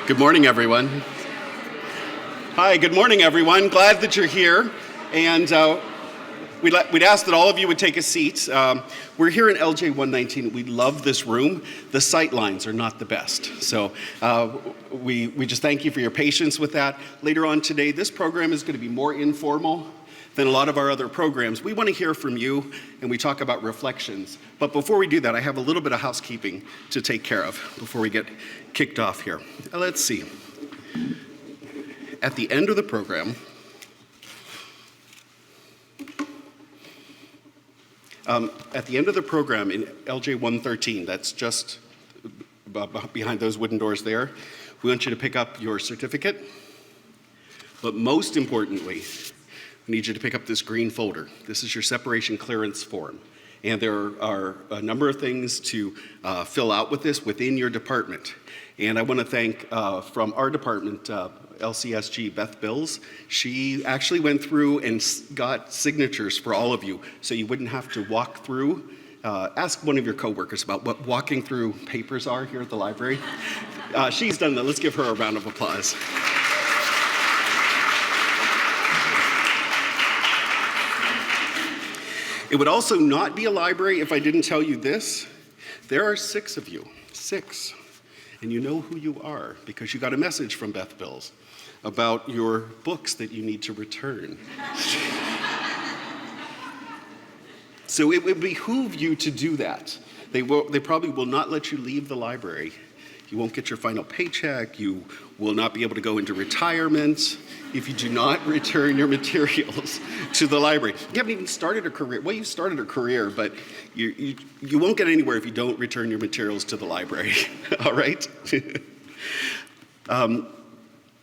Good morning, everyone. Hi, good morning, everyone. Glad that you're here. And we'd ask that all of you would take a seat. We're here in LJ 119. We love this room. The sight lines are not the best. So we just thank you for your patience with that. Later on today, this program is going to be more informal than a lot of our other programs. We want to hear from you, and we talk about reflections. But before we do that, I have a little bit of housekeeping to take care of before we get kicked off here. Let's see. At the end of the program, in LJ 113, that's just behind those wooden doors there, we want you to pick up your certificate. But most importantly, I need you to pick up this green folder. This is your separation clearance form. And there are a number of things to fill out with this within your department. And I want to thank from our department, LCSG, Beth Bills. She actually went through and got signatures for all of you so you wouldn't have to walk through. Ask one of your coworkers about what walking through papers are here at the library. She's done that. Let's give her a round of applause. It would also not be a library if I didn't tell you this. There are 6 of you, 6. And you know who you are because you got a message from Beth Bills about your books that you need to return. So it would behoove you to do that. They probably will not let you leave the library. You won't get your final paycheck. You will not be able to go into retirement if you do not return your materials to the library. You haven't even started a career. Well, you started a career, but you won't get anywhere if you don't return your materials to the library. All right?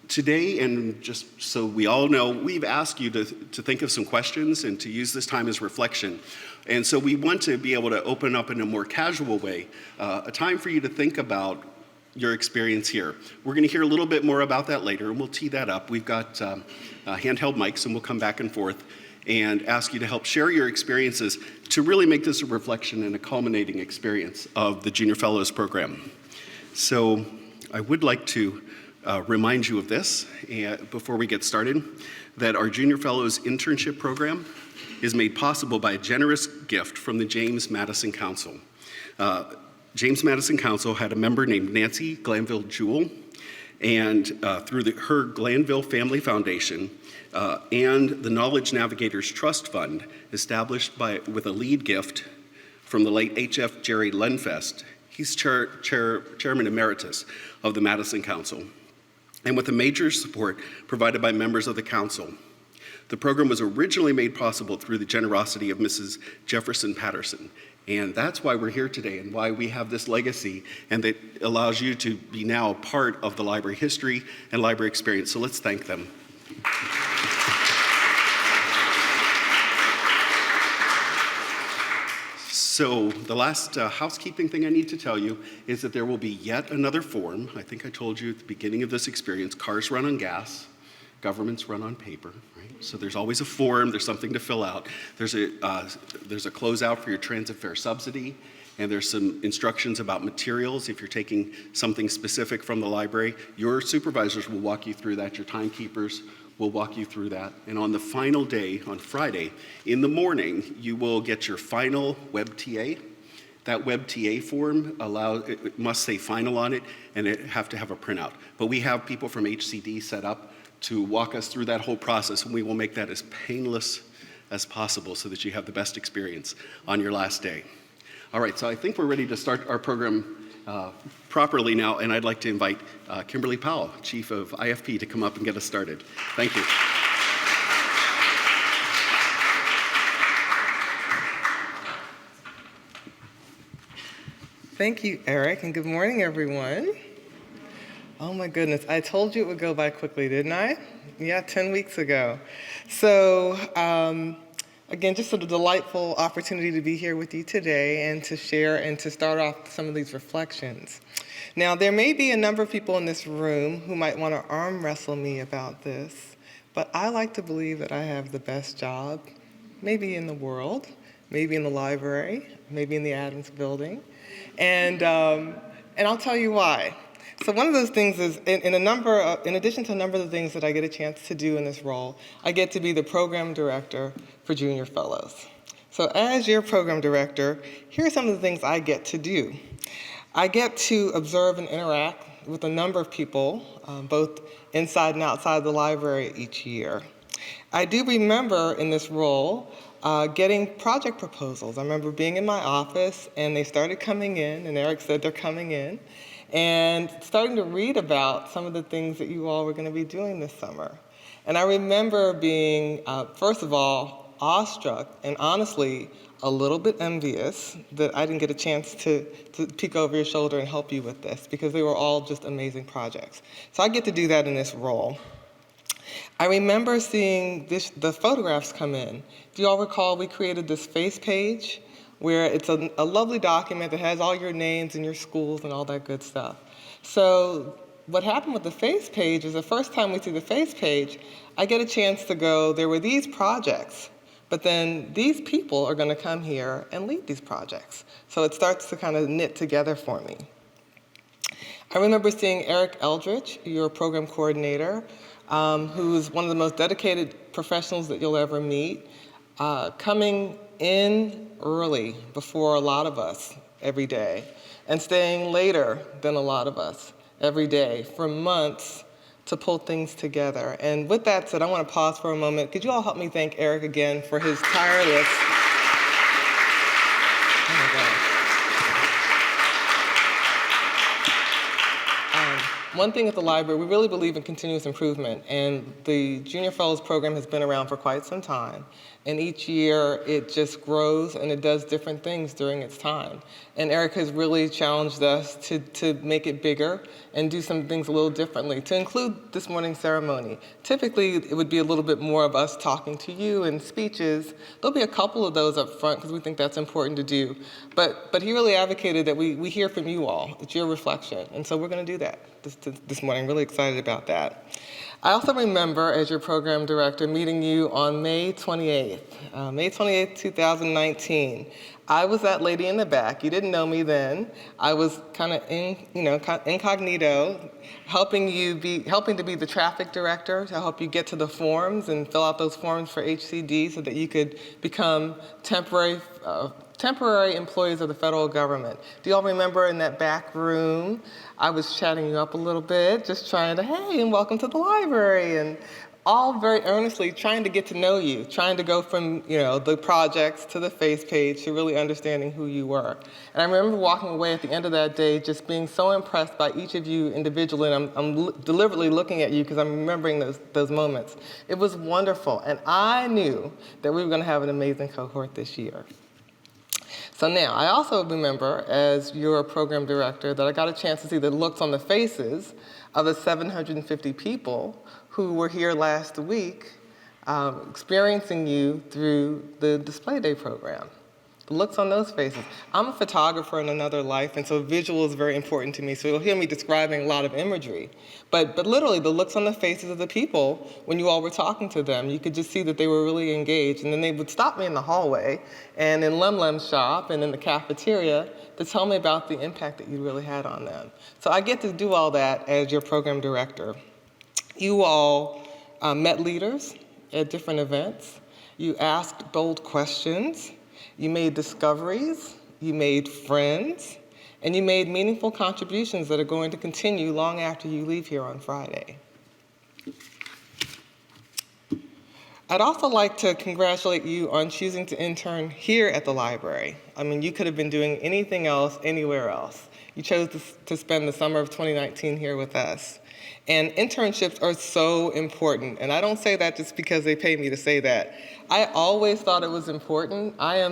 Today, and just so we all know, we've asked you to think of some questions and to use this time as reflection. And so we want to be able to open up in a more casual way, a time for you to think about your experience here. We're going to hear a little bit more about that later, and we'll tee that up. We've got handheld mics, and we'll come back and forth and ask you to help share your experiences to really make this a reflection and a culminating experience of the Junior Fellows program. So I would like to remind you of this before we get started, that our Junior Fellows internship program is made possible by a generous gift from the James Madison Council. James Madison Council had a member named Nancy Glanville Jewell, and through her Glanville Family Foundation and the Knowledge Navigators Trust Fund, established with a lead gift from the late H.F. Jerry Lenfest, he's chairman emeritus of the Madison Council, and with a major support provided by members of the council. The program was originally made possible through the generosity of Mrs. Jefferson Patterson. And that's why we're here today and why we have this legacy, and that allows you to be now a part of the library history and library experience. So let's thank them. So the last housekeeping thing I need to tell you is that there will be yet another form. I think I told you at the beginning of this experience, cars run on gas, governments run on paper, right? So there's always a form, there's something to fill out. There's a closeout for your transit fare subsidy, and there's some instructions about materials if you're taking something specific from the library. Your supervisors will walk you through that, your timekeepers will walk you through that. And on the final day, on Friday, in the morning, you will get your final WebTA. That WebTA form it must say final on it, and it have to have a printout. But we have people from HCD set up to walk us through that whole process, and we will make that as painless as possible so that you have the best experience on your last day. All right, so I think we're ready to start our program properly now, and I'd like to invite Kimberly Powell, Chief of IFP, to come up and get us started. Thank you. Thank you, Eric, and good morning, everyone. Oh my goodness, I told you it would go by quickly, didn't I? Yeah, 10 weeks ago. So, again, just a delightful opportunity to be here with you today and to share and to start off some of these reflections. Now, there may be a number of people in this room who might want to arm wrestle me about this, but I like to believe that I have the best job, maybe in the world, maybe in the library, maybe in the Adams building, and I'll tell you why. So one of those things is, in addition to a number of the things that I get a chance to do in this role, I get to be the program director for Junior Fellows. So as your program director, here are some of the things I get to do. I get to observe and interact with a number of people, both inside and outside the library each year. I do remember in this role getting project proposals. I remember being in my office and they started coming in, and Eric said they're coming in, and starting to read about some of the things that you all were going to be doing this summer. And I remember being, first of all, awestruck and honestly a little bit envious that I didn't get a chance to peek over your shoulder and help you with this, because they were all just amazing projects. So I get to do that in this role. I remember seeing the photographs come in. Do you all recall we created this face page where it's a lovely document that has all your names and your schools and all that good stuff. So what happened with the face page is the first time we see the face page, I get a chance to go, there were these projects, but then these people are going to come here and lead these projects. So it starts to kind of knit together for me. I remember seeing Eric Eldridge, your program coordinator, who's one of the most dedicated professionals that you'll ever meet, coming in early before a lot of us every day and staying later than a lot of us every day for months to pull things together. And with that said, I want to pause for a moment. Could you all help me thank Eric again for his tireless... Oh my gosh. One thing at the library, we really believe in continuous improvement, and the Junior Fellows Program has been around for quite some time. And each year it just grows and it does different things during its time. And Eric has really challenged us to make it bigger and do some things a little differently, to include this morning's ceremony. Typically it would be a little bit more of us talking to you and speeches. There'll be a couple of those up front because we think that's important to do. But he really advocated that we hear from you all. It's your reflection. And so we're going to do that this morning. Really excited about that. I also remember, as your program director, meeting you on May 28th. May 28th, 2019. I was that lady in the back. You didn't know me then. I was kind of incognito, helping to be the traffic director to help you get to the forms and fill out those forms for HCD so that you could become temporary employees of the federal government. Do you all remember in that back room, I was chatting you up a little bit, just trying to, hey, and welcome to the library, and all very earnestly trying to get to know you, trying to go from the projects to the face page to really understanding who you were. And I remember walking away at the end of that day just being so impressed by each of you individually, and I'm deliberately looking at you because I'm remembering those moments. It was wonderful, and I knew that we were going to have an amazing cohort this year. So now, I also remember, as your program director, that I got a chance to see the looks on the faces of the 750 people who were here last week experiencing you through the Display Day program. The looks on those faces. I'm a photographer in another life, and so visual is very important to me, so you'll hear me describing a lot of imagery. But literally, the looks on the faces of the people, when you all were talking to them, you could just see that they were really engaged, and then they would stop me in the hallway, and in Lemlem's shop, and in the cafeteria, to tell me about the impact that you really had on them. So I get to do all that as your program director. You all met leaders at different events. You asked bold questions. You made discoveries, you made friends, and you made meaningful contributions that are going to continue long after you leave here on Friday. I'd also like to congratulate you on choosing to intern here at the library. I mean, you could have been doing anything else, anywhere else. You chose to spend the summer of 2019 here with us. And internships are so important, and I don't say that just because they pay me to say that. I always thought it was important. I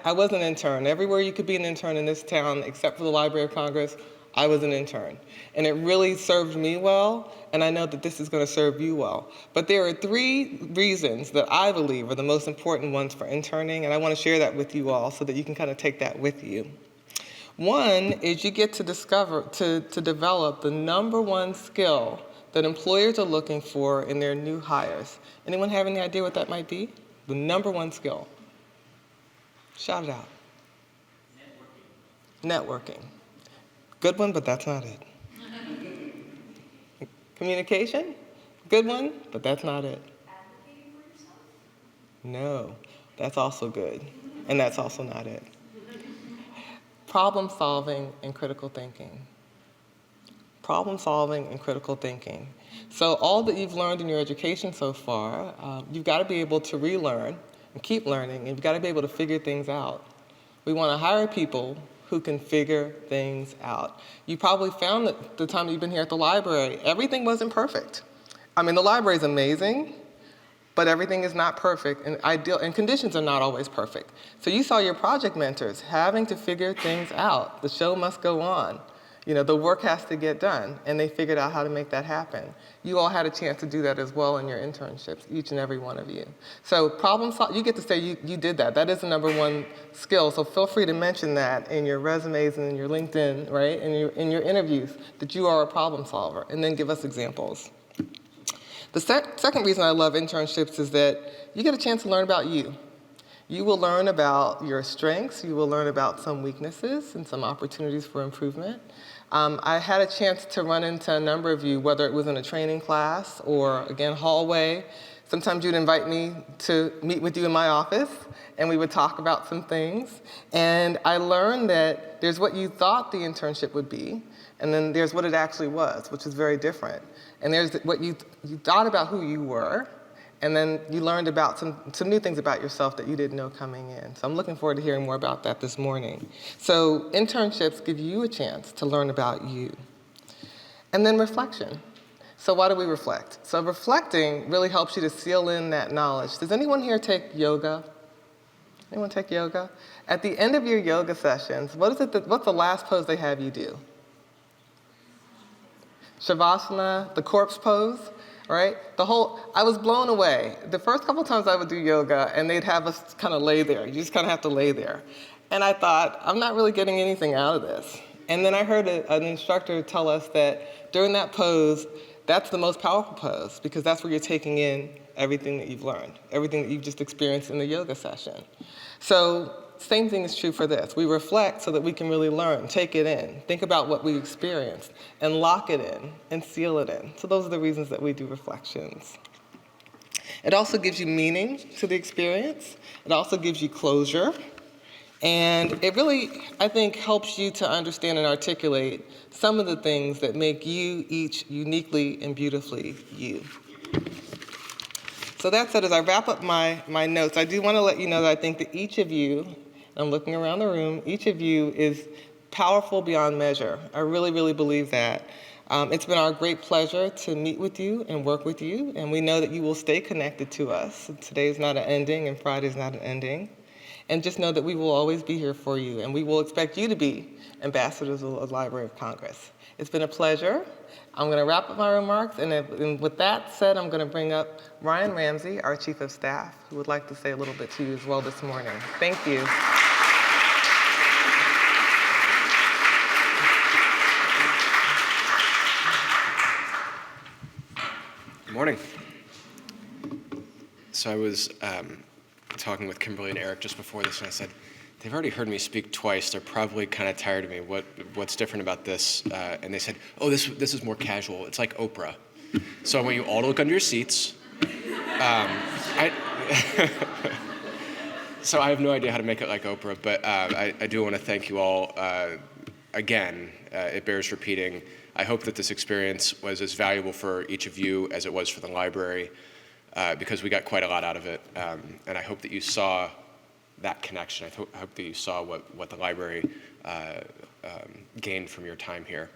was an intern. Everywhere you could be an intern in this town, except for the Library of Congress, I was an intern. And it really served me well, and I know that this is going to serve you well. But there are 3 reasons that I believe are the most important ones for interning, and I want to share that with you all so that you can kind of take that with you. One is you get to develop the #1 skill that employers are looking for in their new hires. Anyone have any idea what that might be? The #1 skill. Shout it out. Networking. Good one, but that's not it. Communication, good one, but that's not it. Advocating for yourself? No, that's also good, and that's also not it. Problem solving and critical thinking. Problem solving and critical thinking. So all that you've learned in your education so far, you've got to be able to relearn and keep learning, and you've got to be able to figure things out. We want to hire people who can figure things out. You probably found that the time that you've been here at the library, everything wasn't perfect. I mean, the library is amazing, but everything is not perfect, and ideal, and conditions are not always perfect. So you saw your project mentors having to figure things out. The show must go on. You know, the work has to get done, and they figured out how to make that happen. You all had a chance to do that as well in your internships, each and every one of you. So problem solve, you get to say you did that. That is the number one skill, so feel free to mention that in your resumes and in your LinkedIn, right, in your interviews, that you are a problem solver, and then give us examples. The second reason I love internships is that you get a chance to learn about you. You will learn about your strengths, you will learn about some weaknesses and some opportunities for improvement. I had a chance to run into a number of you, whether it was in a training class or, again, hallway. Sometimes you'd invite me to meet with you in my office, and we would talk about some things. And I learned that there's what you thought the internship would be, and then there's what it actually was, which is very different. And there's what you thought about who you were, and then you learned about some new things about yourself that you didn't know coming in. So I'm looking forward to hearing more about that this morning. So internships give you a chance to learn about you. And then reflection. So why do we reflect? So reflecting really helps you to seal in that knowledge. Does anyone here take yoga? Anyone take yoga? At the end of your yoga sessions, what's the last pose they have you do? Shavasana, the corpse pose, right? I was blown away. The first couple times I would do yoga, and they'd have us kind of lay there. You just kind of have to lay there. And I thought, I'm not really getting anything out of this. And then I heard an instructor tell us that during that pose, that's the most powerful pose, because that's where you're taking in everything that you've learned, everything that you've just experienced in the yoga session. So same thing is true for this. We reflect so that we can really learn, take it in, think about what we experienced, and lock it in and seal it in. So those are the reasons that we do reflections. It also gives you meaning to the experience. It also gives you closure. And it really, I think, helps you to understand and articulate some of the things that make you each uniquely and beautifully you. So that said, as I wrap up my notes, I do want to let you know that I think that each of you, I'm looking around the room, each of you is powerful beyond measure. I really, really believe that. It's been our great pleasure to meet with you and work with you, and we know that you will stay connected to us. Today is not an ending, and Friday is not an ending. And just know that we will always be here for you, and we will expect you to be ambassadors of the Library of Congress. It's been a pleasure. I'm going to wrap up my remarks, and with that said, I'm going to bring up Ryan Ramsey, our Chief of Staff, who would like to say a little bit to you as well this morning. Thank you. Good morning. So I was talking with Kimberly and Eric just before this, and I said, they've already heard me speak twice. They're probably kind of tired of me. What's different about this? And they said, oh, this is more casual. It's like Oprah. So I want you all to look under your seats. So I have no idea how to make it like Oprah, but I do want to thank you all again. It bears repeating. I hope that this experience was as valuable for each of you as it was for the library, because we got quite a lot out of it. And I hope that you saw that connection. I hope that you saw what the library gained from your time here.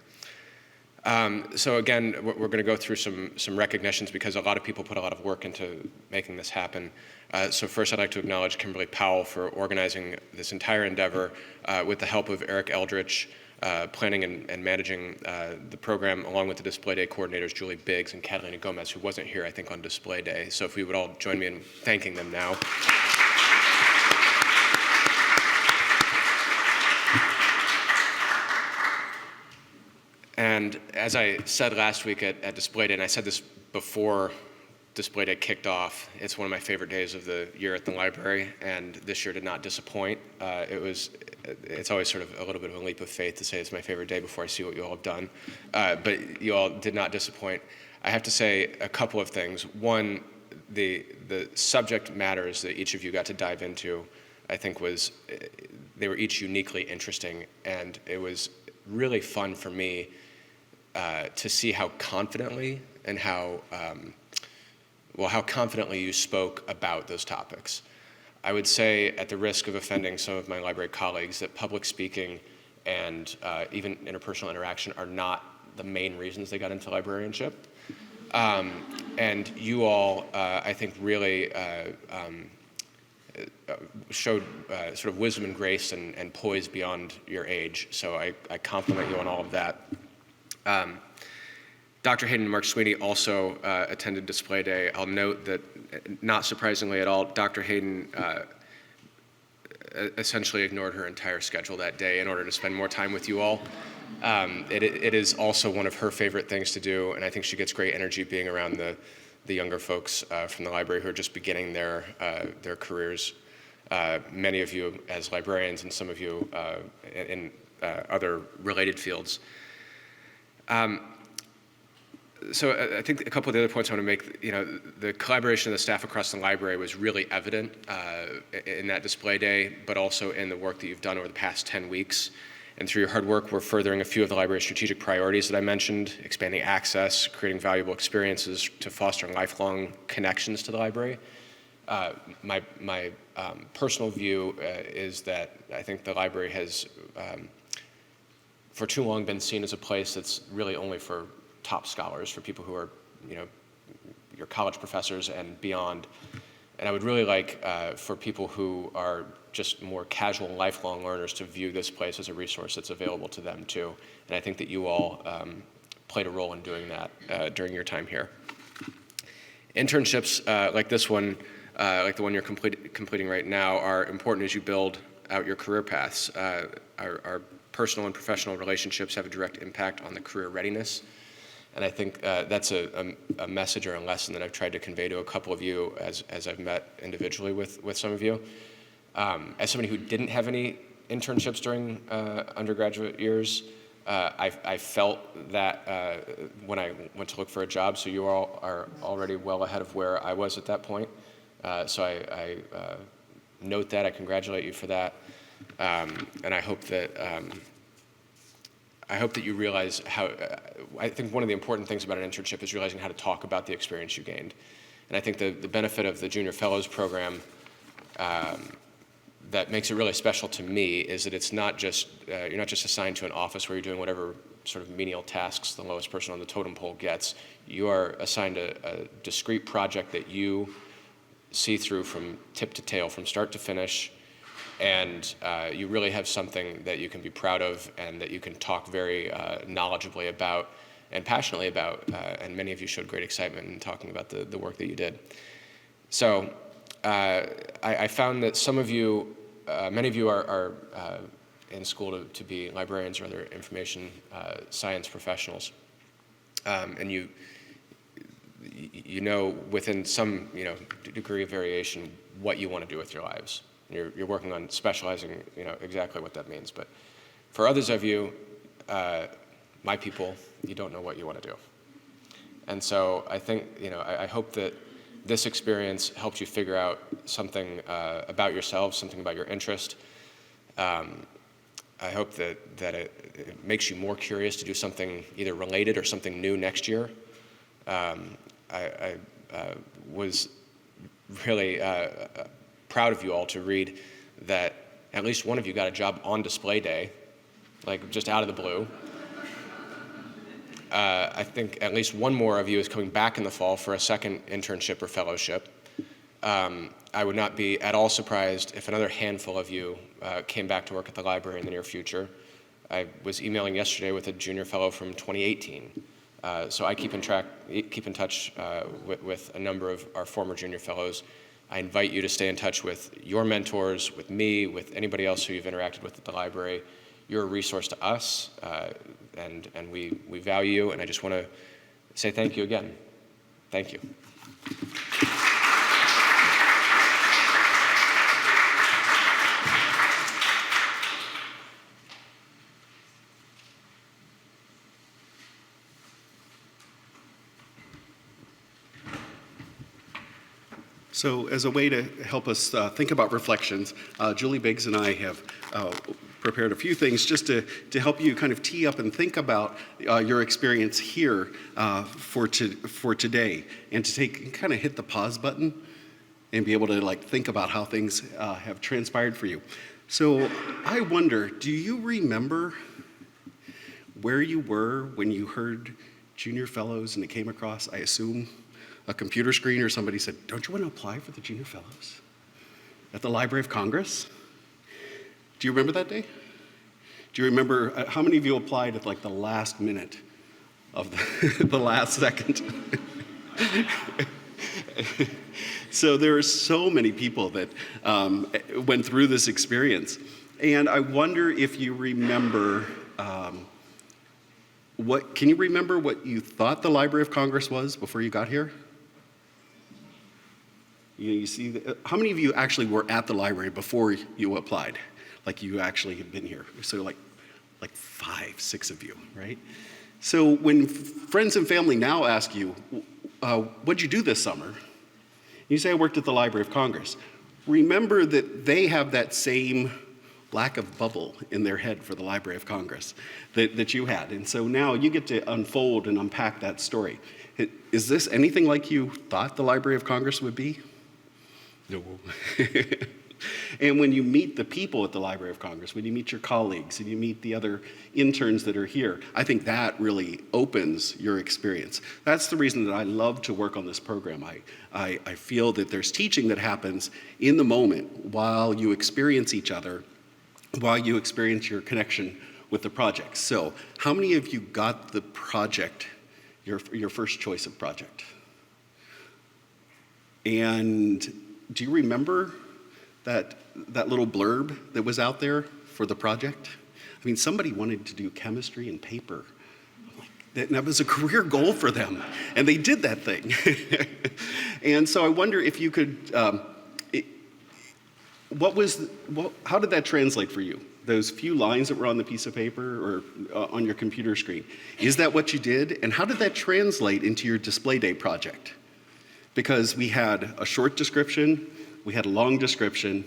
So again, we're going to go through some recognitions, because a lot of people put a lot of work into making this happen. So first, I'd like to acknowledge Kimberly Powell for organizing this entire endeavor with the help of Eric Eldridge, planning and managing the program, along with the display day coordinators, Julie Biggs and Catalina Gomez, who wasn't here, I think, on display day. So if we would all join me in thanking them now. And as I said last week at Display Day, and I said this before Display Day kicked off, it's one of my favorite days of the year at the library, and this year did not disappoint. It was it's always sort of a little bit of a leap of faith to say it's my favorite day before I see what you all have done. But you all did not disappoint. I have to say a couple of things. One, the subject matters that each of you got to dive into, I think they were each uniquely interesting, and it was really fun for me to see how confidently and how confidently you spoke about those topics. I would say, at the risk of offending some of my library colleagues, that public speaking and even interpersonal interaction are not the main reasons they got into librarianship. And you all, I think, really showed sort of wisdom and grace and poise beyond your age. So I compliment you on all of that. Dr. Hayden and Mark Sweeney also attended display day. I'll note that, not surprisingly at all, Dr. Hayden essentially ignored her entire schedule that day in order to spend more time with you all. It is also one of her favorite things to do, and I think she gets great energy being around the younger folks from the library who are just beginning their careers. Many of you as librarians, and some of you in other related fields. So I think a couple of the other points I want to make, the collaboration of the staff across the library was really evident in that display day, but also in the work that you've done over the past 10 weeks. And through your hard work, we're furthering a few of the library's strategic priorities that I mentioned: expanding access, creating valuable experiences to fostering lifelong connections to the library. My personal view is that I think the library has, for too long, been seen as a place that's really only for top scholars, for people who are, your college professors and beyond. And I would really like for people who are just more casual, lifelong learners to view this place as a resource that's available to them too. And I think that you all played a role in doing that during your time here. Internships like this one, like the one you're completing right now, are important as you build out your career paths. Our personal and professional relationships have a direct impact on the career readiness. And I think that's a message or a lesson that I've tried to convey to a couple of you as I've met individually with some of you. As somebody who didn't have any internships during undergraduate years, I felt that when I went to look for a job, so you all are already well ahead of where I was at that point. So I note that, I congratulate you for that. And I hope that you realize how, I think one of the important things about an internship is realizing how to talk about the experience you gained. And I think the benefit of the Junior Fellows program that makes it really special to me is that it's not just, you're not just assigned to an office where you're doing whatever sort of menial tasks the lowest person on the totem pole gets. You are assigned a discrete project that you see through from tip to tail, from start to finish. And you really have something that you can be proud of and that you can talk very knowledgeably about and passionately about. And many of you showed great excitement in talking about the work that you did. So I found that some of you, many of you are in school to be librarians or other information science professionals. And you know within some degree of variation what you want to do with your lives. You're working on specializing, exactly what that means. But for others of you, my people, you don't know what you want to do. And so I think, I hope that this experience helped you figure out something about yourselves, something about your interest. I hope that it makes you more curious to do something either related or something new next year. I was really proud of you all to read that at least one of you got a job on display day, like just out of the blue. I think at least one more of you is coming back in the fall for a second internship or fellowship. I would not be at all surprised if another handful of you came back to work at the library in the near future. I was emailing yesterday with a junior fellow from 2018. So I keep in touch with a number of our former junior fellows. I invite you to stay in touch with your mentors, with me, with anybody else who you've interacted with at the library. You're a resource to us, and we value you, and I just want to say thank you again. Thank you. So as a way to help us think about reflections, Julie Biggs and I have prepared a few things just to help you kind of tee up and think about your experience here for today, and to kind of hit the pause button and be able to like think about how things have transpired for you. So I wonder, do you remember where you were when you heard Junior Fellows and it came across, I assume, a computer screen, or somebody said, "Don't you want to apply for the Junior Fellows at the Library of Congress?" Do you remember that day? Do you remember how many of you applied at like the last minute of the last second? So there are so many people that went through this experience. And I wonder if you remember, can you remember what you thought the Library of Congress was before you got here? You see, how many of you actually were at the library before you applied? Like you actually had been here. So like 5, 6 of you, right? So when friends and family now ask you, what'd you do this summer? You say, I worked at the Library of Congress. Remember that they have that same lack of bubble in their head for the Library of Congress that you had. And so now you get to unfold and unpack that story. Is this anything like you thought the Library of Congress would be? No. And when you meet the people at the Library of Congress, when you meet your colleagues and you meet the other interns that are here, I think that really opens your experience. That's the reason that I love to work on this program. I feel that there's teaching that happens in the moment while you experience each other, while you experience your connection with the project. So how many of you got the project, your first choice of project? And do you remember that little blurb that was out there for the project? I mean, somebody wanted to do chemistry and paper. That was a career goal for them, and they did that thing. And so I wonder if you could, how did that translate for you? Those few lines that were on the piece of paper or on your computer screen. Is that what you did? And how did that translate into your display day project? Because we had a short description, we had a long description,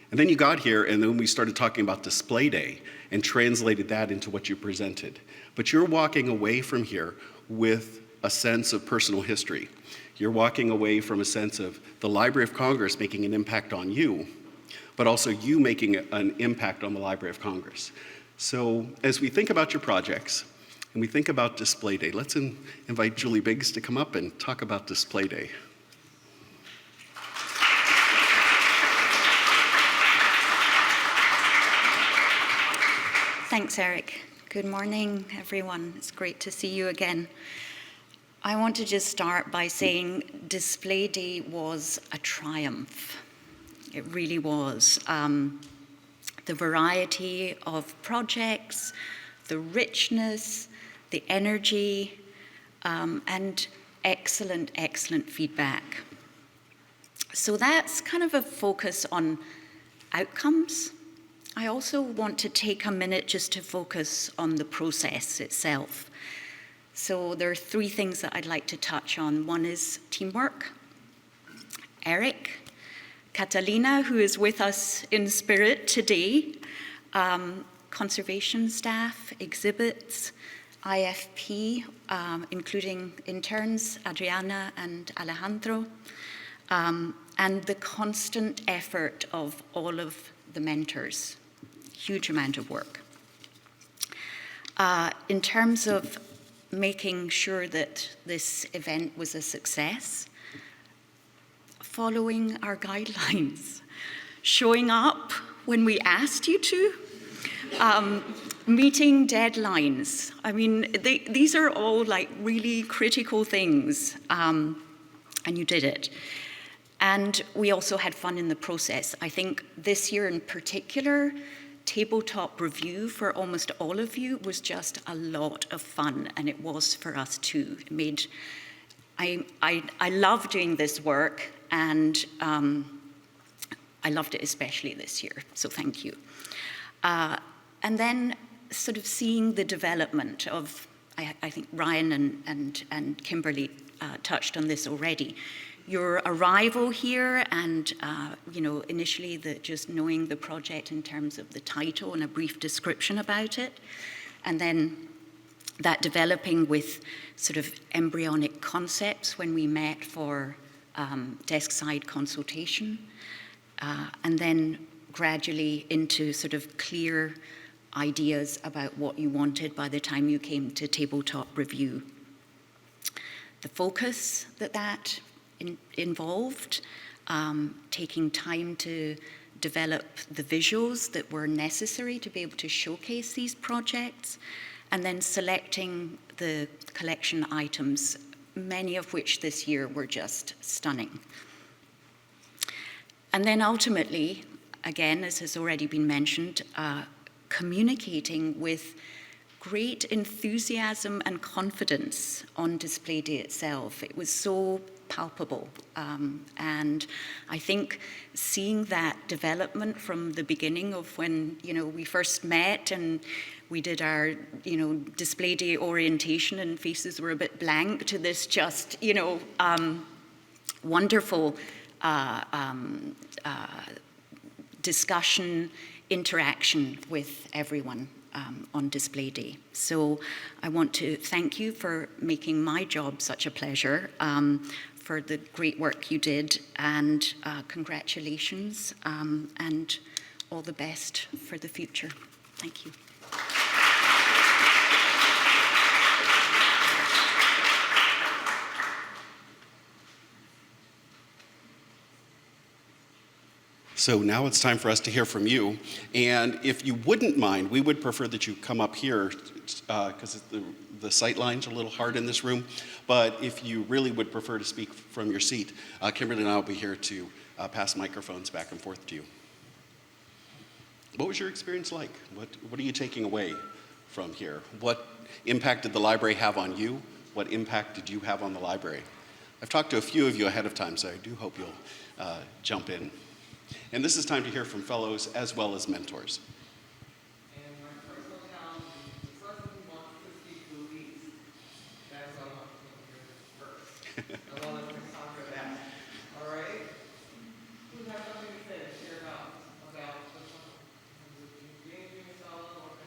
and then you got here and then we started talking about display day and translated that into what you presented. But you're walking away from here with a sense of personal history. You're walking away from a sense of the Library of Congress making an impact on you, but also you making an impact on the Library of Congress. So as we think about your projects and we think about display day, let's invite Julie Biggs to come up and talk about display day. Thanks, Eric. Good morning, everyone. It's great to see you again. I want to just start by saying Display Day was a triumph. It really was. The variety of projects, the richness, the energy, and excellent, excellent feedback. So that's kind of a focus on outcomes. I also want to take a minute just to focus on the process itself. So there are 3 things that I'd like to touch on. One is teamwork. Eric, Catalina, who is with us in spirit today, conservation staff, exhibits, IFP, including interns, Adriana and Alejandro, and the constant effort of all of the mentors. Huge amount of work. In terms of making sure that this event was a success, following our guidelines, showing up when we asked you to, meeting deadlines. I mean, these are all like really critical things, and you did it. And we also had fun in the process. I think this year in particular, tabletop review for almost all of you was just a lot of fun, and it was for us too. I love doing this work, and I loved it especially this year, so thank you. And then sort of seeing the development of, I think Ryan and Kimberly touched on this already, your arrival here and, initially just knowing the project in terms of the title and a brief description about it, and then that developing with sort of embryonic concepts when we met for desk-side consultation, and then gradually into sort of clear ideas about what you wanted by the time you came to tabletop review. The focus that involved, taking time to develop the visuals that were necessary to be able to showcase these projects, and then selecting the collection items, many of which this year were just stunning. And then ultimately, again, as has already been mentioned, communicating with great enthusiasm and confidence on display day itself. It was so palpable. And I think seeing that development from the beginning of when, we first met and we did our, display day orientation and faces were a bit blank to this just, wonderful discussion, interaction with everyone on display day. So I want to thank you for making my job such a pleasure, for the great work you did, and congratulations, and all the best for the future. Thank you. So now it's time for us to hear from you. And if you wouldn't mind, we would prefer that you come up here because the sight lines are a little hard in this room. But if you really would prefer to speak from your seat, Kimberly and I will be here to pass microphones back and forth to you. What was your experience like? What are you taking away from here? What impact did the library have on you? What impact did you have on the library? I've talked to a few of you ahead of time, so I do hope you'll jump in. And this is time to hear from fellows as well as mentors. And my personal challenge is the person who wants to speak the least. That's what I want to hear first. I want to conquer that. All right? Who has something to say, share about the being fellow or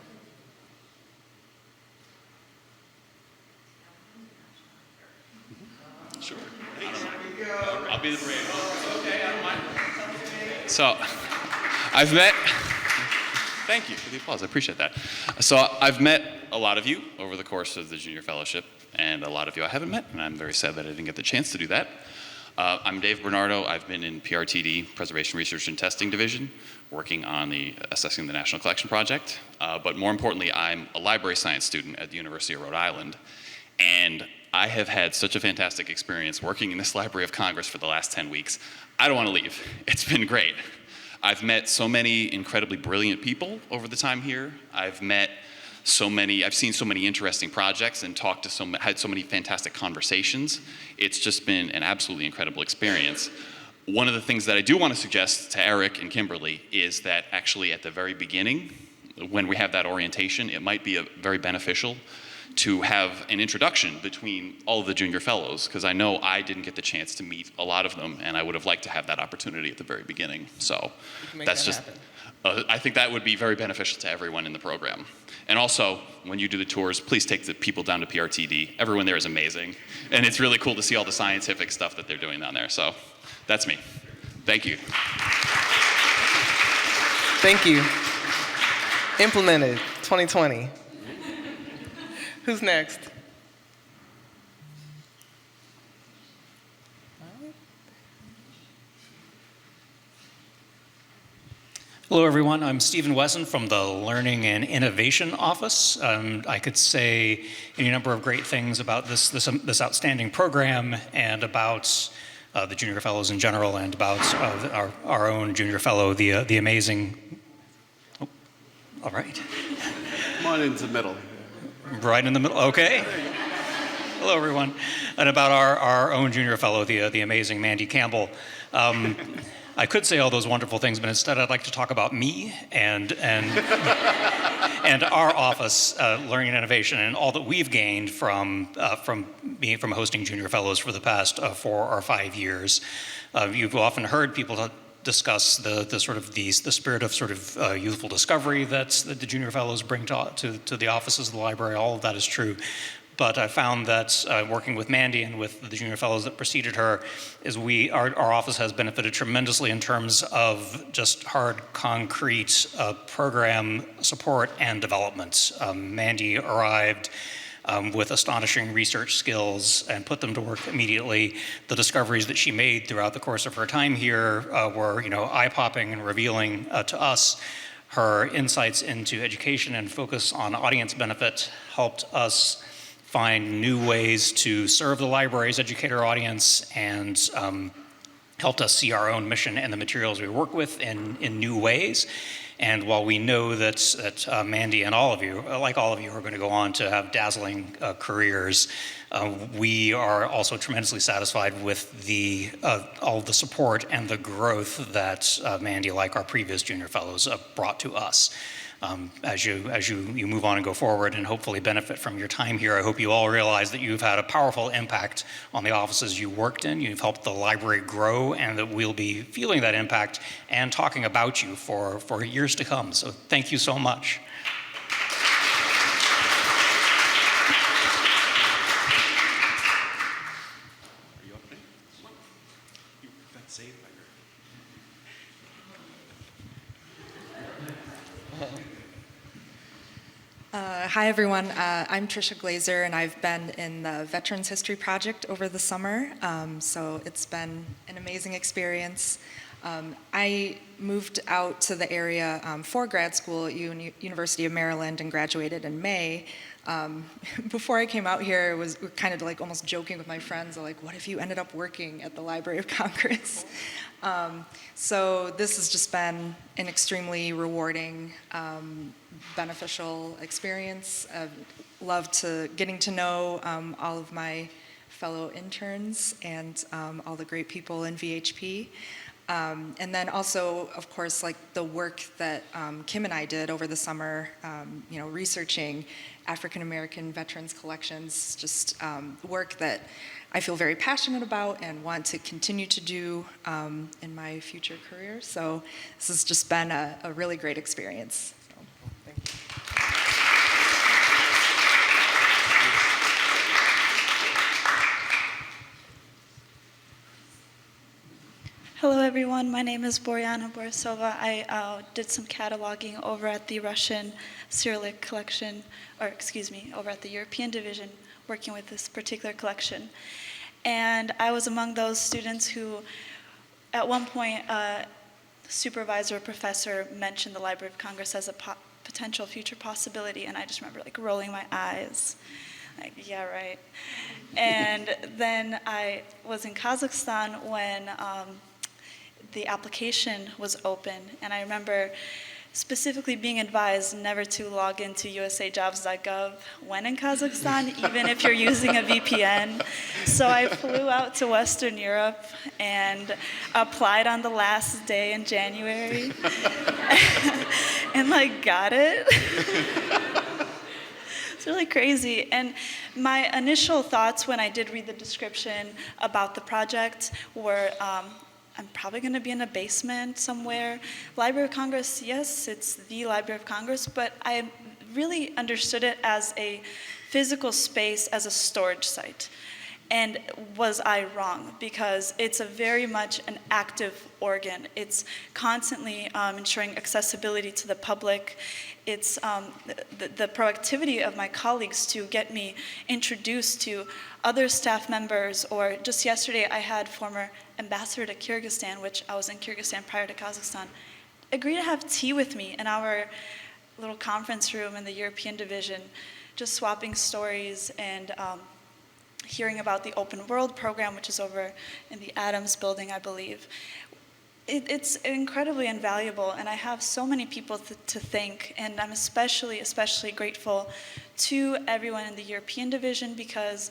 Sure. I'll be the brave. Okay, I don't mind. So, I've met, thank you for the applause, I appreciate that. So, I've met a lot of you over the course of the Junior Fellowship, and a lot of you I haven't met, and I'm very sad that I didn't get the chance to do that. I'm Dave Bernardo. I've been in PRTD, Preservation Research and Testing Division, working on assessing the National Collection Project. But more importantly, I'm a library science student at the University of Rhode Island, and I have had such a fantastic experience working in this Library of Congress for the last 10 weeks. I don't want to leave. It's been great. I've met so many incredibly brilliant people over the time here. I've seen so many interesting projects and had so many fantastic conversations. It's just been an absolutely incredible experience. One of the things that I do want to suggest to Eric and Kimberly is that actually at the very beginning, when we have that orientation, it might be very beneficial to have an introduction between all of the junior fellows, because I know I didn't get the chance to meet a lot of them, and I would have liked to have that opportunity at the very beginning. So that's just, I think that would be very beneficial to everyone in the program. And also, when you do the tours, please take the people down to PRTD. Everyone there is amazing, and it's really cool to see all the scientific stuff that they're doing down there. So that's me. Thank you. Thank you. Implemented 2020. Who's next? Hello, everyone. I'm Stephen Wesson from the Learning and Innovation Office. I could say any number of great things about this outstanding program and about the Junior Fellows in general, and about our own Junior Fellow, the amazing. Oh, all right. Come on into the middle. Right in the middle. Okay. Hello, everyone. And about our own junior fellow, the amazing Mandy Campbell. I could say all those wonderful things, but instead I'd like to talk about me and and our office, Learning and Innovation, and all that we've gained from hosting junior fellows for the past 4 or 5 years. You've often heard people discuss the spirit of sort of youthful discovery that the junior fellows bring to the offices of the library. All of that is true. But I found that working with Mandy and with the junior fellows that preceded her, our office has benefited tremendously in terms of just hard, concrete program support and development. Mandy arrived with astonishing research skills and put them to work immediately. The discoveries that she made throughout the course of her time here were, eye-popping and revealing to us. Her insights into education and focus on audience benefit helped us find new ways to serve the library's educator audience and helped us see our own mission and the materials we work with in new ways. And while we know that Mandy and all of you, like all of you, are going to go on to have dazzling careers, we are also tremendously satisfied with all the support and the growth that Mandy, like our previous junior fellows, brought to us. As you move on and go forward and hopefully benefit from your time here, I hope you all realize that you've had a powerful impact on the offices you worked in. You've helped the library grow, and that we'll be feeling that impact and talking about you for years to come. So thank you so much. Hi, everyone. I'm Trisha Glazer, and I've been in the Veterans History Project over the summer, so it's been an amazing experience. I moved out to the area for grad school at University of Maryland and graduated in May. Before I came out here, we're kind of like almost joking with my friends, like, what if you ended up working at the Library of Congress? So this has just been an extremely rewarding, beneficial experience. I've loved getting to know all of my fellow interns and all the great people in VHP. And then also, of course, like the work that Kim and I did over the summer, researching African American veterans collections, just work that I feel very passionate about and want to continue to do in my future career. So this has just been a really great experience. So, thank you. Hello, everyone. My name is Boryana Borisova. I did some cataloging over at the Russian Cyrillic collection, over at the European division, working with this particular collection. And I was among those students who, at one point, a supervisor or professor mentioned the Library of Congress as a potential future possibility, and I just remember like rolling my eyes. Like, yeah, right. And then I was in Kazakhstan when the application was open, and I remember specifically being advised never to log into usajobs.gov when in Kazakhstan, even if you're using a VPN. So I flew out to Western Europe and applied on the last day in January and got it. It's really crazy. And my initial thoughts when I did read the description about the project were, I'm probably going to be in a basement somewhere. Library of Congress, yes, it's the Library of Congress, but I really understood it as a physical space, as a storage site. And was I wrong? Because it's a very much an active organ. It's constantly ensuring accessibility to the public. It's the proactivity of my colleagues to get me introduced to other staff members, or just yesterday I had former ambassador to Kyrgyzstan, which I was in Kyrgyzstan prior to Kazakhstan, agree to have tea with me in our little conference room in the European division, just swapping stories and hearing about the Open World program, which is over in the Adams building, I believe. It's incredibly invaluable, and I have so many people to thank, and I'm especially grateful to everyone in the European division, because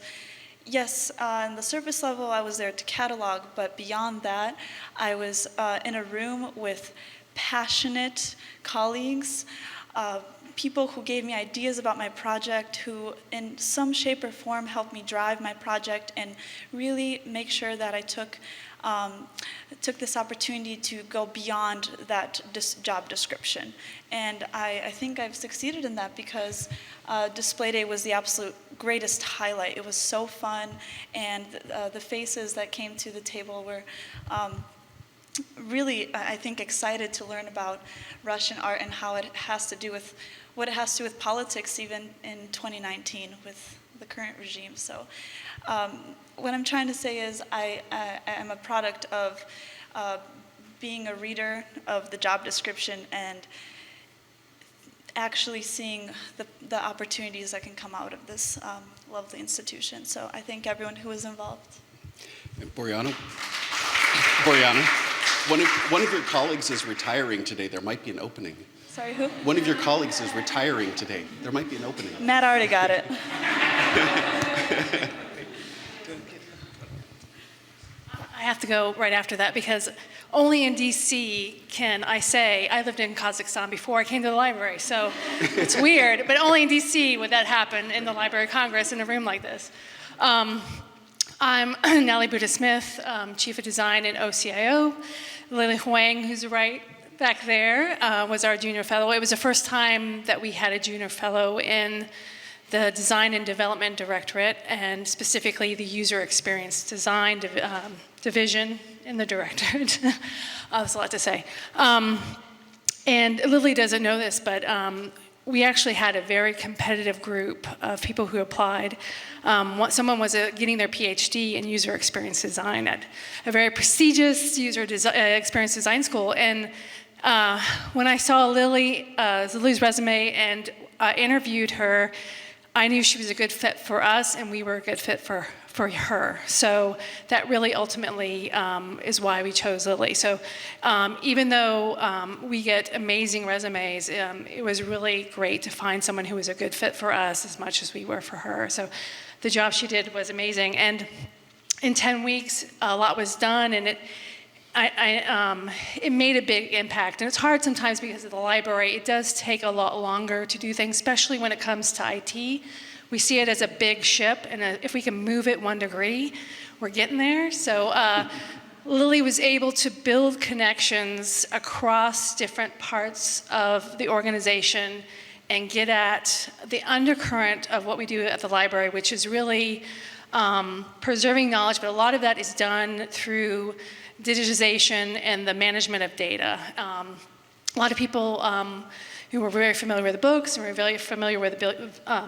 yes, on the surface level, I was there to catalog, but beyond that, I was in a room with passionate colleagues, people who gave me ideas about my project, who in some shape or form helped me drive my project and really make sure that I took this opportunity to go beyond that job description. And I think I've succeeded in that because Display Day was the absolute greatest highlight. It was so fun, and the faces that came to the table were really, I think, excited to learn about Russian art and how it has to do with what it has to do with politics, even in 2019 with the current regime. So what I'm trying to say is I am a product of being a reader of the job description and actually seeing the opportunities that can come out of this lovely institution. So I thank everyone who was involved. And Boreana, one of your colleagues is retiring today. There might be an opening. Sorry, who? One of your colleagues is retiring today. There might be an opening. Matt already got it. I have to go right after that because only in DC can I say, I lived in Kazakhstan before I came to the library, so it's weird, but only in DC would that happen in the Library of Congress in a room like this. I'm Natalie Buddha-Smith, Chief of Design at OCIO. Lily Huang, who's right back there, was our junior fellow. It was the first time that we had a junior fellow in the Design and Development Directorate, and specifically the User Experience Design division in the Directorate. That's a lot to say. And Lily doesn't know this, but we actually had a very competitive group of people who applied. Someone was getting their PhD in user experience design at a very prestigious experience design school. And when I saw Lily's resume and interviewed her, I knew she was a good fit for us, and we were a good fit for her. So that really ultimately is why we chose Lily. So even though we get amazing resumes, it was really great to find someone who was a good fit for us as much as we were for her. So the job she did was amazing. And in 10 weeks, a lot was done, and it made a big impact. And it's hard sometimes because of the library. It does take a lot longer to do things, especially when it comes to IT. We see it as a big ship, and if we can move it 1 degree, we're getting there. So Lily was able to build connections across different parts of the organization and get at the undercurrent of what we do at the library, which is really preserving knowledge, but a lot of that is done through digitization and the management of data. A lot of people who were very familiar with the books and were very familiar with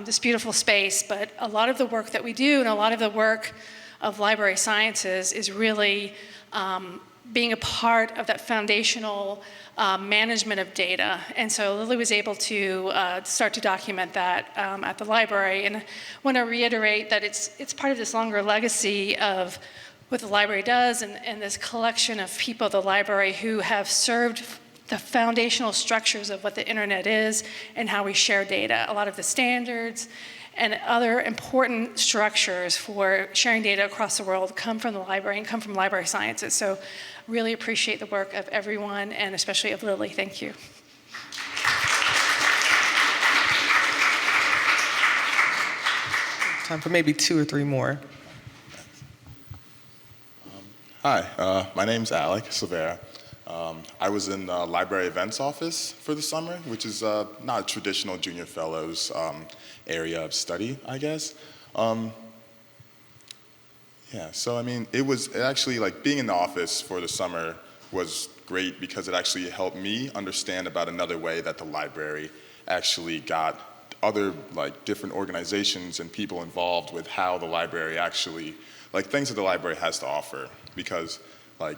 this beautiful space, but a lot of the work that we do and a lot of the work of library sciences is really being a part of that foundational management of data. And so Lily was able to start to document that at the library. And I want to reiterate that it's part of this longer legacy of what the library does and this collection of people at the library who have served the foundational structures of what the internet is and how we share data. A lot of the standards and other important structures for sharing data across the world come from the library and come from library sciences. So really appreciate the work of everyone and especially of Lily. Thank you. Time for maybe 2 or 3 more. Hi, my name's Alec Silvera. I was in the library events office for the summer, which is not a traditional junior fellows area of study, I guess. Yeah, so I mean, it actually, like, being in the office for the summer was great because it actually helped me understand about another way that the library actually got other, like, different organizations and people involved with how the library actually, like, things that the library has to offer. Because, like,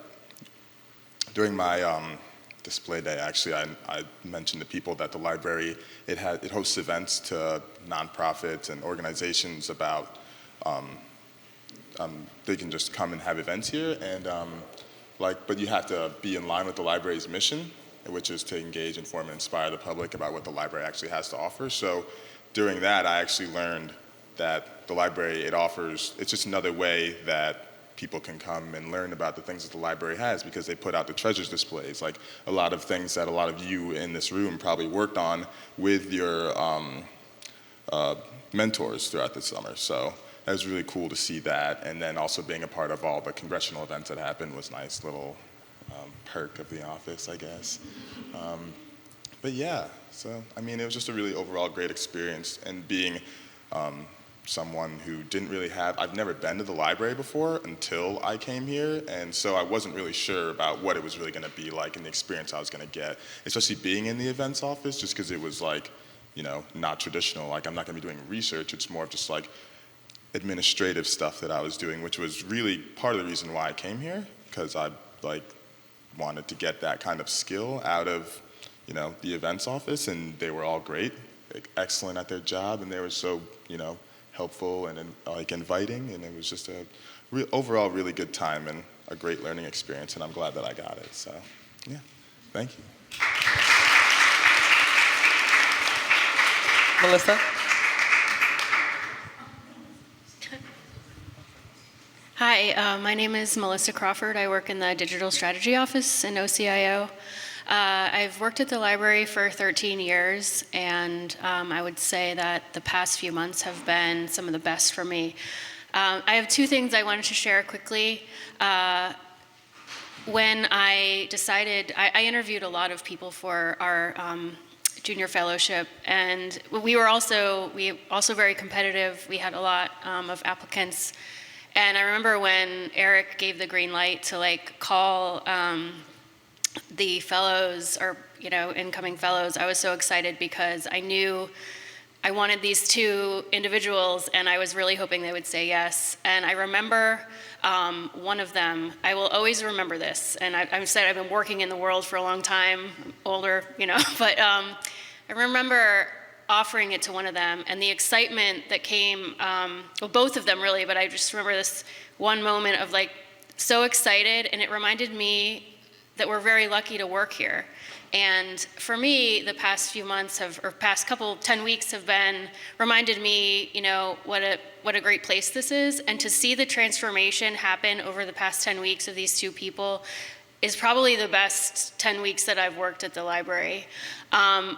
during my display day, actually, I mentioned to people that the library, it hosts events to nonprofits and organizations about, they can just come and have events here, and but you have to be in line with the library's mission, which is to engage, inform, and inspire the public about what the library actually has to offer. So during that, I actually learned that the library, it offers, it's just another way that people can come and learn about the things that the library has, because they put out the treasures displays, like a lot of things that a lot of you in this room probably worked on with your mentors throughout the summer. So it was really cool to see that, and then also being a part of all the congressional events that happened was nice little perk of the office, I guess. But yeah, so I mean, it was just a really overall great experience, and being someone who didn't really have, I've never been to the library before until I came here, and so I wasn't really sure about what it was really going to be like and the experience I was going to get, especially being in the events office, just because it was like, you know, not traditional. Like, I'm not going to be doing research. It's more of just like administrative stuff that I was doing, which was really part of the reason why I came here, because I like wanted to get that kind of skill out of, you know, the events office, and they were all great, like, excellent at their job, and they were so, you know, helpful and like inviting, and it was just a overall really good time and a great learning experience, and I'm glad that I got it. So yeah, thank you. Melissa? Hi, my name is Melissa Crawford. I work in the Digital Strategy Office in OCIO. I've worked at the library for 13 years, and I would say that the past few months have been some of the best for me. I have two things I wanted to share quickly. When I decided, I interviewed a lot of people for our junior fellowship, and we also very competitive. We had a lot of applicants, and I remember when Eric gave the green light to like call the fellows, or you know, incoming fellows, I was so excited because I knew I wanted these two individuals, and I was really hoping they would say yes. And I remember one of them, I will always remember this, and I've said I've been working in the world for a long time, I'm older, you know, but I remember offering it to one of them, and the excitement that came, well, both of them really, but I just remember this one moment of like so excited, and it reminded me that we're very lucky to work here. And for me, the past few months or past 10 weeks have reminded me, you know, what a great place this is. And to see the transformation happen over the past 10 weeks of these two people is probably the best 10 weeks that I've worked at the library.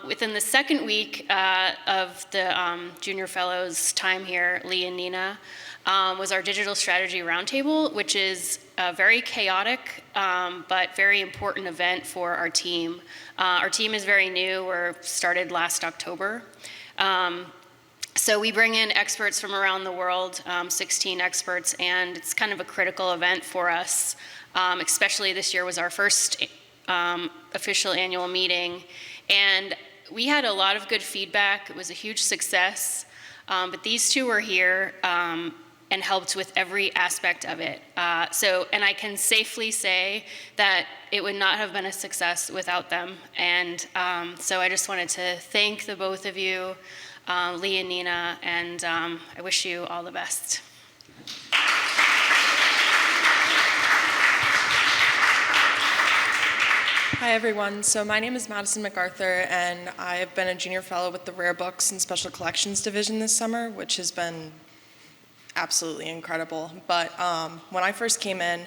Within the second week of the Junior Fellows time here, Lee and Nina, was our Digital Strategy Roundtable, which is a very chaotic but very important event for our team. Our team is very new. We're started last October. So we bring in experts from around the world, 16 experts, and it's kind of a critical event for us. Especially this year was our first official annual meeting, and we had a lot of good feedback. It was a huge success, but these two were here and helped with every aspect of it. And I can safely say that it would not have been a success without them. And so I just wanted to thank the both of you, Lee and Nina, and I wish you all the best. Hi everyone, so my name is Madison MacArthur, and I have been a junior fellow with the Rare Books and Special Collections Division this summer, which has been absolutely incredible. But when I first came in,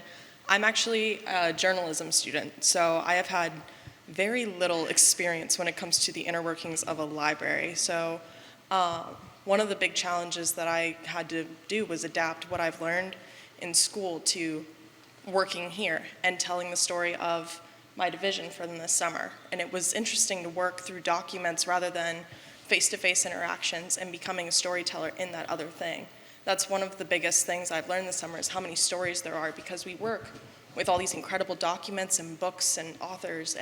I'm actually a journalism student, so I have had very little experience when it comes to the inner workings of a library. So one of the big challenges that I had to do was adapt what I've learned in school to working here and telling the story of my division for them this summer. And it was interesting to work through documents rather than face-to-face interactions and becoming a storyteller in that other thing. That's one of the biggest things I've learned this summer, is how many stories there are, because we work with all these incredible documents and books and authors,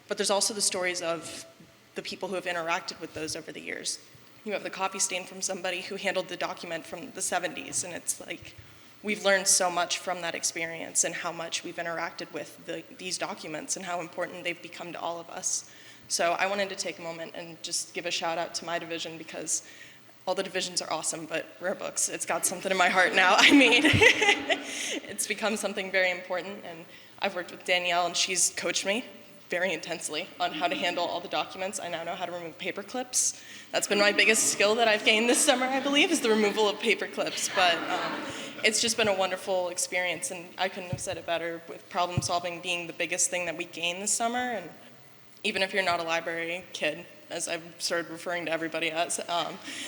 but there's also the stories of the people who have interacted with those over the years. You have the coffee stain from somebody who handled the document from the 70s, and it's like, we've learned so much from that experience and how much we've interacted with these documents and how important they've become to all of us. So I wanted to take a moment and just give a shout out to my division, because all the divisions are awesome, but Rare Books, it's got something in my heart now. I mean, it's become something very important, and I've worked with Danielle, and she's coached me very intensely on how to handle all the documents. I now know how to remove paper clips. That's been my biggest skill that I've gained this summer, I believe, is the removal of paper clips. But it's just been a wonderful experience, and I couldn't have said it better, with problem solving being the biggest thing that we gained this summer. And even if you're not a library kid, as I've started referring to everybody as,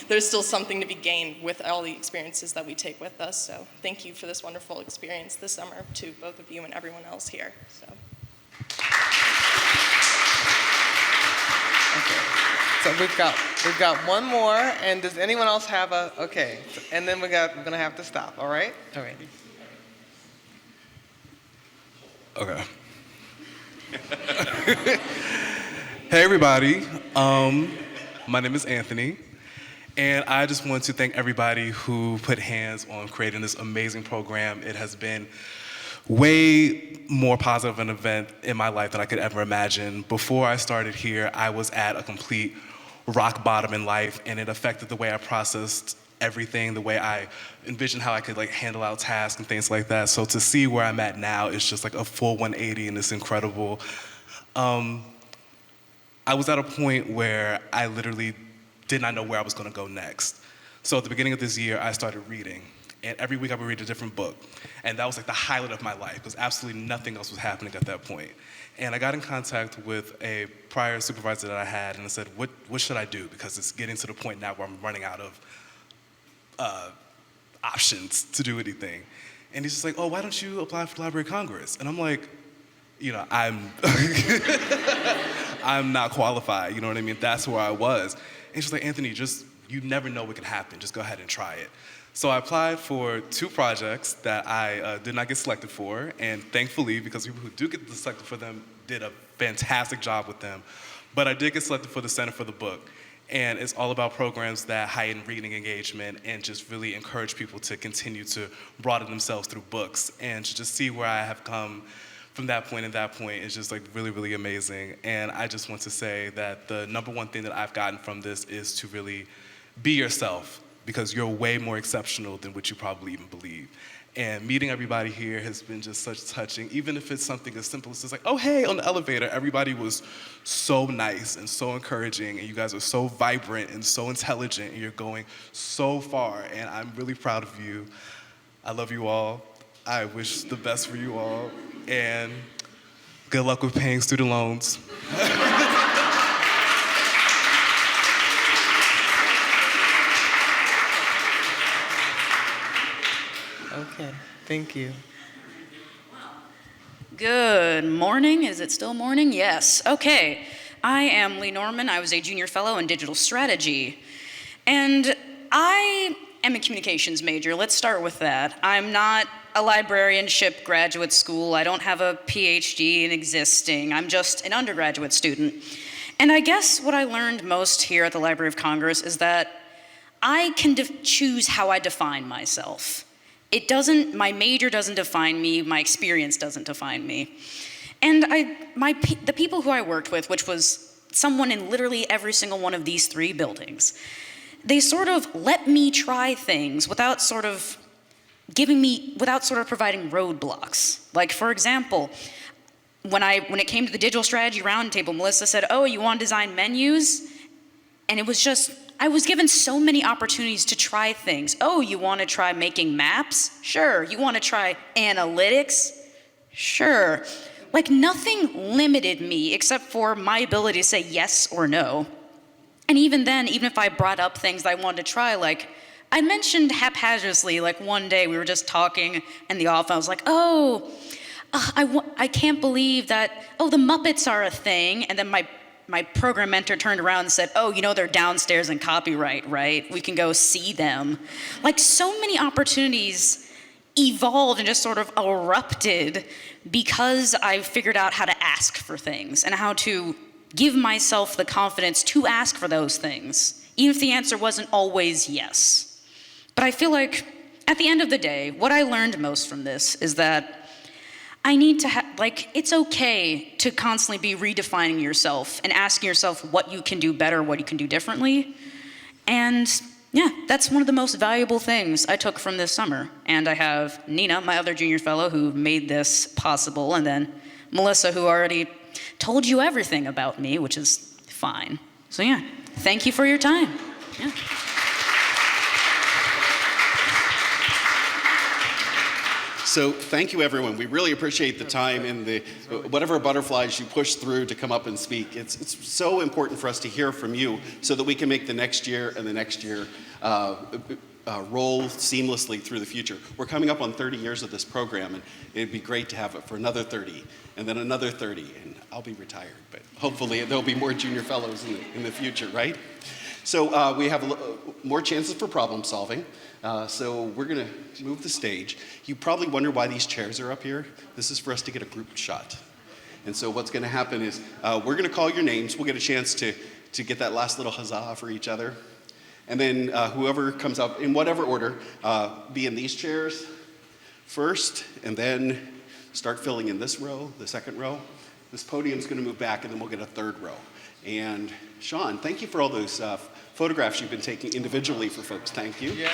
there's still something to be gained with all the experiences that we take with us. So thank you for this wonderful experience this summer to both of you and everyone else here. So. Okay. So we've got one more, and does anyone else have a, okay, and then we're gonna have to stop, all right? All right. Okay. Hey everybody, my name is Anthony, and I just want to thank everybody who put hands on creating this amazing program. It has been way more positive an event in my life than I could ever imagine. Before I started here, I was at a complete rock bottom in life, and it affected the way I processed everything, the way I envisioned how I could handle out tasks and things like that. So to see where I'm at now is just like a full 180, and it's incredible. I was at a point where I literally did not know where I was gonna go next. So at the beginning of this year, I started reading. And every week I would read a different book. And that was like the highlight of my life, because absolutely nothing else was happening at that point. And I got in contact with a prior supervisor that I had, and I said, what should I do? Because it's getting to the point now where I'm running out of options to do anything. And he's just like, oh, why don't you apply for the Library of Congress? And I'm like, I'm I'm not qualified, you know what I mean? That's where I was. And she's like, Anthony, you never know what can happen. Just go ahead and try it. So I applied for 2 projects that I did not get selected for, and thankfully, because people who do get selected for them did a fantastic job with them. But I did get selected for the Center for the Book, and it's all about programs that heighten reading engagement and just really encourage people to continue to broaden themselves through books. And to just see where I have come from that point and that point is just really, really amazing. And I just want to say that the number one thing that I've gotten from this is to really be yourself, because you're way more exceptional than what you probably even believe. And meeting everybody here has been just such touching, even if it's something as simple as just like, oh, hey, on the elevator, everybody was so nice and so encouraging, and you guys are so vibrant and so intelligent, and you're going so far, and I'm really proud of you. I love you all. I wish the best for you all, and good luck with paying student loans. Okay, thank you. Good morning. Is it still morning? Yes. Okay. I am Lee Norman. I was a junior fellow in digital strategy. And I am a communications major. Let's start with that. I'm not a librarianship graduate school. I don't have a PhD in existing. I'm just an undergraduate student. And I guess what I learned most here at the Library of Congress is that I can choose how I define myself. My major doesn't define me, my experience doesn't define me. And the people who I worked with, which was someone in literally every single one of these 3 buildings, they sort of let me try things without sort of providing roadblocks. Like, for example, when it came to the digital strategy roundtable, Melissa said, oh, you want to design menus? And it was just, I was given so many opportunities to try things. Oh, you want to try making maps? Sure. You want to try analytics? Sure. Like, nothing limited me except for my ability to say yes or no. And even then, even if I brought up things that I wanted to try, like, I mentioned haphazardly, like one day we were just talking in the office, I was like, I can't believe that, the Muppets are a thing. And then my program mentor turned around and said, they're downstairs in copyright, right? We can go see them. Like, so many opportunities evolved and just sort of erupted because I figured out how to ask for things and how to give myself the confidence to ask for those things, even if the answer wasn't always yes. But I feel like at the end of the day, what I learned most from this is that I need to it's okay to constantly be redefining yourself and asking yourself what you can do better, what you can do differently. And yeah, that's one of the most valuable things I took from this summer. And I have Nina, my other junior fellow, who made this possible, and then Melissa, who already told you everything about me, which is fine. So yeah, thank you for your time. Yeah. So thank you, everyone. We really appreciate the time and the whatever butterflies you push through to come up and speak. It's so important for us to hear from you so that we can make the next year and the next year roll seamlessly through the future. We're coming up on 30 years of this program, and it'd be great to have it for another 30, and then another 30, and I'll be retired, but hopefully there'll be more junior fellows in the future, right? So we have more chances for problem solving. So we're going to move the stage. You probably wonder why these chairs are up here. This is for us to get a group shot. And so what's going to happen is we're going to call your names. We'll get a chance to get that last little huzzah for each other. And then whoever comes up, in whatever order, be in these chairs first, and then start filling in this row, the second row. This podium's going to move back, and then we'll get a third row. And Sean, thank you for all those photographs you've been taking individually for folks. Thank you. Yeah.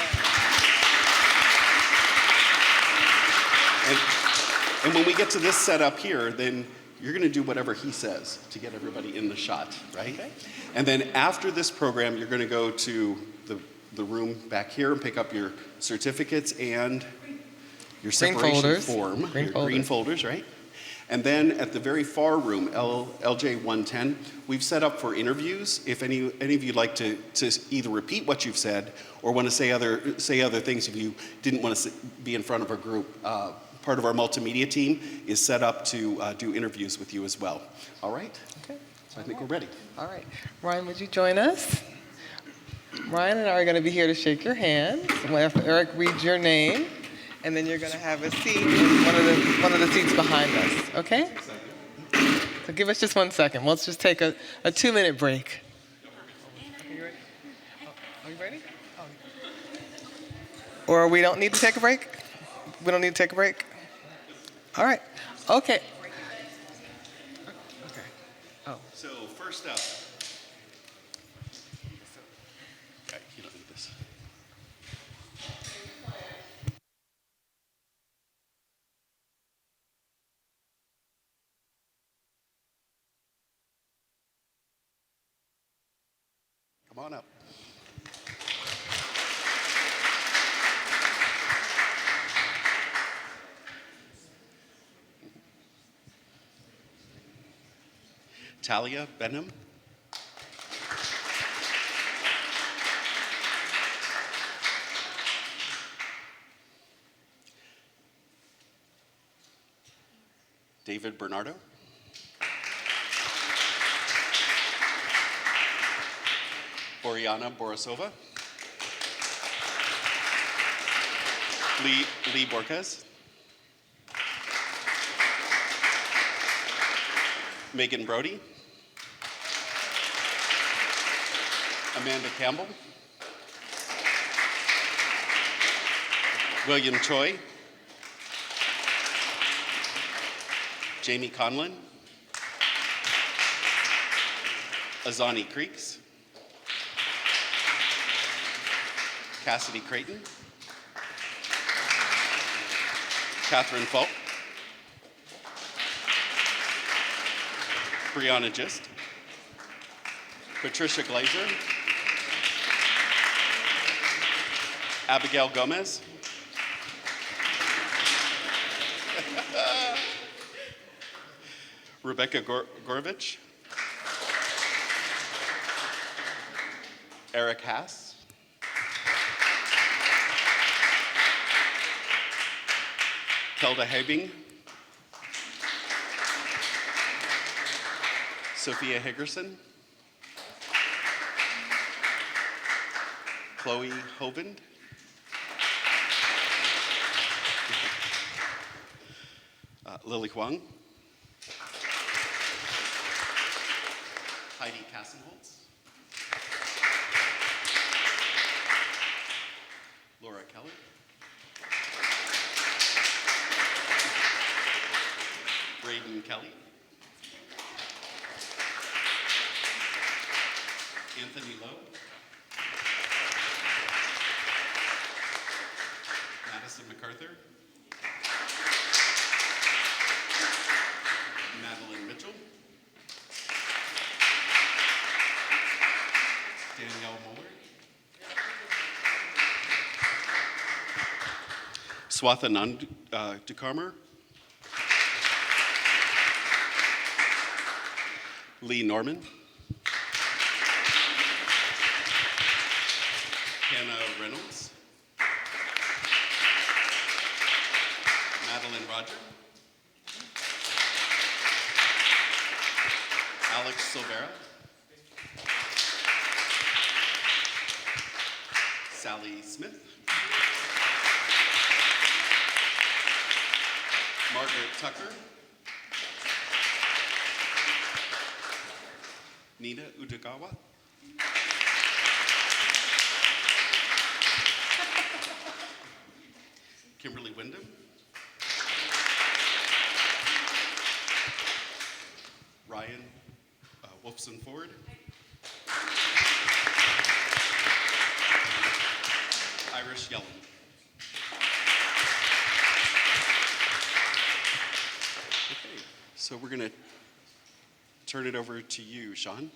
And when we get to this setup here, then you're going to do whatever he says to get everybody in the shot, right? Okay. And then after this program, you're going to go to the room back here and pick up your certificates and your separation form, green folders, right? And then at the very far room, LJ 110, we've set up for interviews. If any of you'd like to either repeat what you've said or want to say other things if you didn't want to be in front of a group, part of our multimedia team is set up to do interviews with you as well. All right? Okay. So I think we're ready. All right. Ryan, would you join us? Ryan and I are going to be here to shake your hand. So after Eric reads your name, and then you're going to have a seat in one of the seats behind us, okay? So give us just 1 second. Let's just take a 2-minute break. Are you ready? Are you ready? Or we don't need to take a break? We don't need to take a break? All right. Okay. Okay. Oh. So first up. Okay, you don't need this. Come on up. Talia Benham. David Bernardo. Oriana Borisova. Lee Borges. Megan Brody. Amanda Campbell. William Choi. Jamie Conlon. Azani Creeks. Cassidy Creighton. Catherine Falk. Brianna Gist. Patricia Glazer. Abigail Gomez. Rebecca Gorovich. Eric Haas. Kelda Hebing. Sophia Higgerson. Chloe Hovind. Lily Huang. Heidi Kassenholz. Laura Keller. Braden Kelly. Anthony Lowe. Madison MacArthur. Madeline Mitchell. Danielle Muller. Swathanand Dukarmer. Lee Norman. Hannah Reynolds. Madeline Roger. Alex Silvera. Sally Smith. Margaret Tucker. Nina Utagawa. Kimberly Wyndham. Ryan Wolfson Ford. Irish Yellen. Okay, so we're going to turn it over to you, Sean.